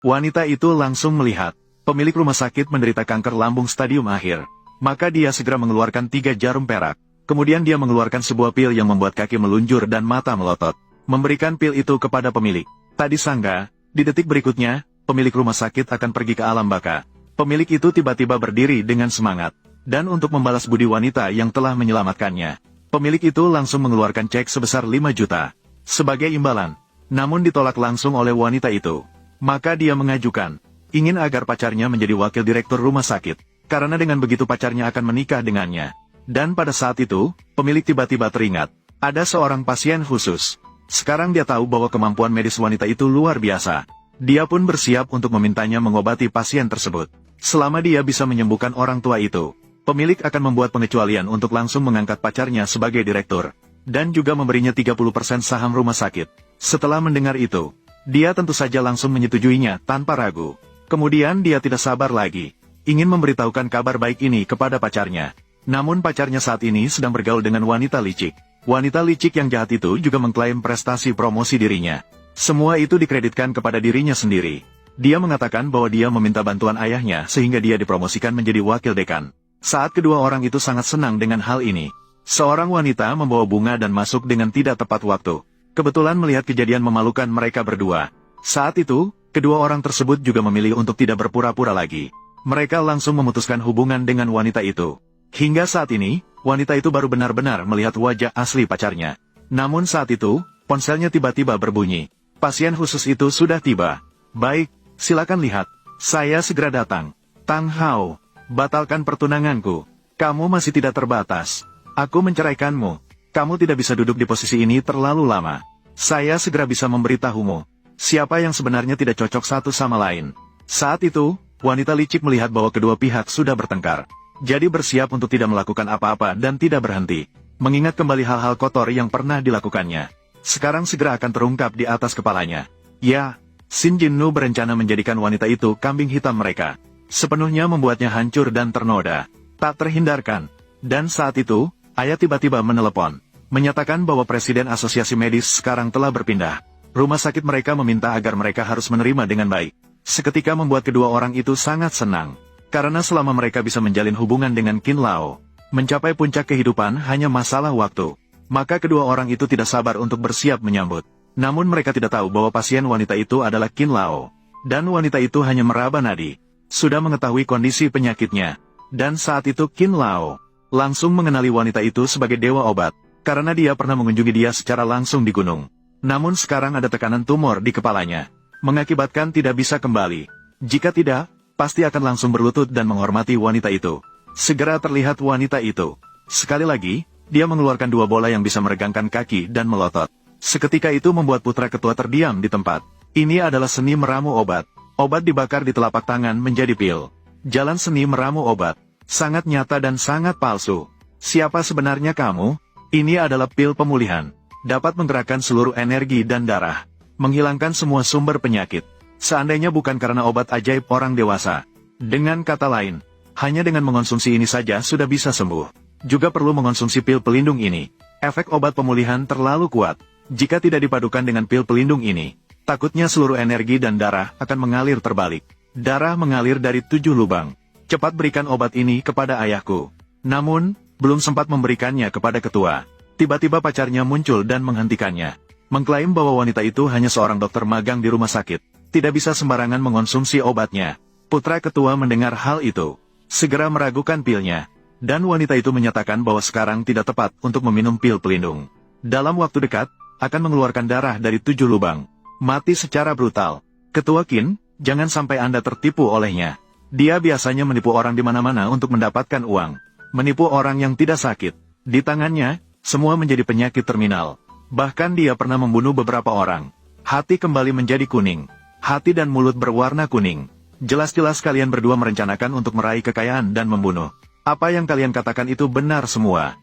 Wanita itu langsung melihat pemilik rumah sakit menderita kanker lambung stadium akhir. Maka dia segera mengeluarkan 3 jarum perak. Kemudian dia mengeluarkan sebuah pil yang membuat kaki meluncur dan mata melotot. Memberikan pil itu kepada pemilik. Tak disangka, di detik berikutnya, pemilik rumah sakit akan pergi ke alam baka. Pemilik itu tiba-tiba berdiri dengan semangat. Dan untuk membalas budi wanita yang telah menyelamatkannya, pemilik itu langsung mengeluarkan cek sebesar 5 juta sebagai imbalan. Namun ditolak langsung oleh wanita itu. Maka dia mengajukan, ingin agar pacarnya menjadi wakil direktur rumah sakit. Karena dengan begitu pacarnya akan menikah dengannya. Dan pada saat itu, pemilik tiba-tiba teringat, ada seorang pasien khusus. Sekarang dia tahu bahwa kemampuan medis wanita itu luar biasa. Dia pun bersiap untuk memintanya mengobati pasien tersebut. Selama dia bisa menyembuhkan orang tua itu, pemilik akan membuat pengecualian untuk langsung mengangkat pacarnya sebagai direktur. Dan juga memberinya 30% saham rumah sakit. Setelah mendengar itu, dia tentu saja langsung menyetujuinya tanpa ragu. Kemudian dia tidak sabar lagi, ingin memberitahukan kabar baik ini kepada pacarnya. Namun pacarnya saat ini sedang bergaul dengan wanita licik. Wanita licik yang jahat itu juga mengklaim prestasi promosi dirinya. Semua itu dikreditkan kepada dirinya sendiri. Dia mengatakan bahwa dia meminta bantuan ayahnya sehingga dia dipromosikan menjadi wakil dekan. Saat kedua orang itu sangat senang dengan hal ini. Seorang wanita membawa bunga dan masuk dengan tidak tepat waktu. Kebetulan melihat kejadian memalukan mereka berdua. Saat itu, kedua orang tersebut juga memilih untuk tidak berpura-pura lagi. Mereka langsung memutuskan hubungan dengan wanita itu. Hingga saat ini, wanita itu baru benar-benar melihat wajah asli pacarnya. Namun saat itu, ponselnya tiba-tiba berbunyi. Pasien khusus itu sudah tiba. Baik, silakan lihat. Saya segera datang. Tang Hao, batalkan pertunanganku. Kamu masih tidak terbatas. Aku menceraikanmu. Kamu tidak bisa duduk di posisi ini terlalu lama. Saya segera bisa memberitahumu. Siapa yang sebenarnya tidak cocok satu sama lain. Saat itu, wanita licik melihat bahwa kedua pihak sudah bertengkar. Jadi bersiap untuk tidak melakukan apa-apa dan tidak berhenti. Mengingat kembali hal-hal kotor yang pernah dilakukannya. Sekarang segera akan terungkap di atas kepalanya. Ya, Shin Jinnu berencana menjadikan wanita itu kambing hitam mereka. Sepenuhnya membuatnya hancur dan ternoda. Tak terhindarkan. Dan saat itu, ayah tiba-tiba menelepon. Menyatakan bahwa Presiden Asosiasi Medis sekarang telah berpindah. Rumah sakit mereka meminta agar mereka harus menerima dengan baik. Seketika membuat kedua orang itu sangat senang. Karena selama mereka bisa menjalin hubungan dengan Qin Lao, mencapai puncak kehidupan hanya masalah waktu. Maka kedua orang itu tidak sabar untuk bersiap menyambut. Namun mereka tidak tahu bahwa pasien wanita itu adalah Qin Lao. Dan wanita itu hanya meraba nadi. Sudah mengetahui kondisi penyakitnya. Dan saat itu Qin Lao langsung mengenali wanita itu sebagai dewa obat. Karena dia pernah mengunjungi dia secara langsung di gunung. Namun sekarang ada tekanan tumor di kepalanya. Mengakibatkan tidak bisa kembali. Jika tidak, pasti akan langsung berlutut dan menghormati wanita itu. Segera terlihat wanita itu. Sekali lagi, dia mengeluarkan 2 bola yang bisa meregangkan kaki dan melotot. Seketika itu membuat putra ketua terdiam di tempat. Ini adalah seni meramu obat. Obat dibakar di telapak tangan menjadi pil. Jalan seni meramu obat. Sangat nyata dan sangat palsu. Siapa sebenarnya kamu? Ini adalah pil pemulihan. Dapat menggerakkan seluruh energi dan darah. Menghilangkan semua sumber penyakit. Seandainya bukan karena obat ajaib orang dewasa. Dengan kata lain, hanya dengan mengonsumsi ini saja sudah bisa sembuh. Juga perlu mengonsumsi pil pelindung ini. Efek obat pemulihan terlalu kuat. Jika tidak dipadukan dengan pil pelindung ini, takutnya seluruh energi dan darah akan mengalir terbalik. Darah mengalir dari 7 lubang. Cepat berikan obat ini kepada ayahku. Namun, belum sempat memberikannya kepada ketua. Tiba-tiba pacarnya muncul dan menghentikannya. Mengklaim bahwa wanita itu hanya seorang dokter magang di rumah sakit. Tidak bisa sembarangan mengonsumsi obatnya. Putra ketua mendengar hal itu. Segera meragukan pilnya. Dan wanita itu menyatakan bahwa sekarang tidak tepat untuk meminum pil pelindung. Dalam waktu dekat, akan mengeluarkan darah dari 7 lubang. Mati secara brutal. Ketua Qin, jangan sampai Anda tertipu olehnya. Dia biasanya menipu orang di mana-mana untuk mendapatkan uang. Menipu orang yang tidak sakit. Di tangannya, semua menjadi penyakit terminal. Bahkan dia pernah membunuh beberapa orang. Hati kembali menjadi kuning. Hati dan mulut berwarna kuning. Jelas-jelas kalian berdua merencanakan untuk meraih kekayaan dan membunuh. Apa yang kalian katakan itu benar semua.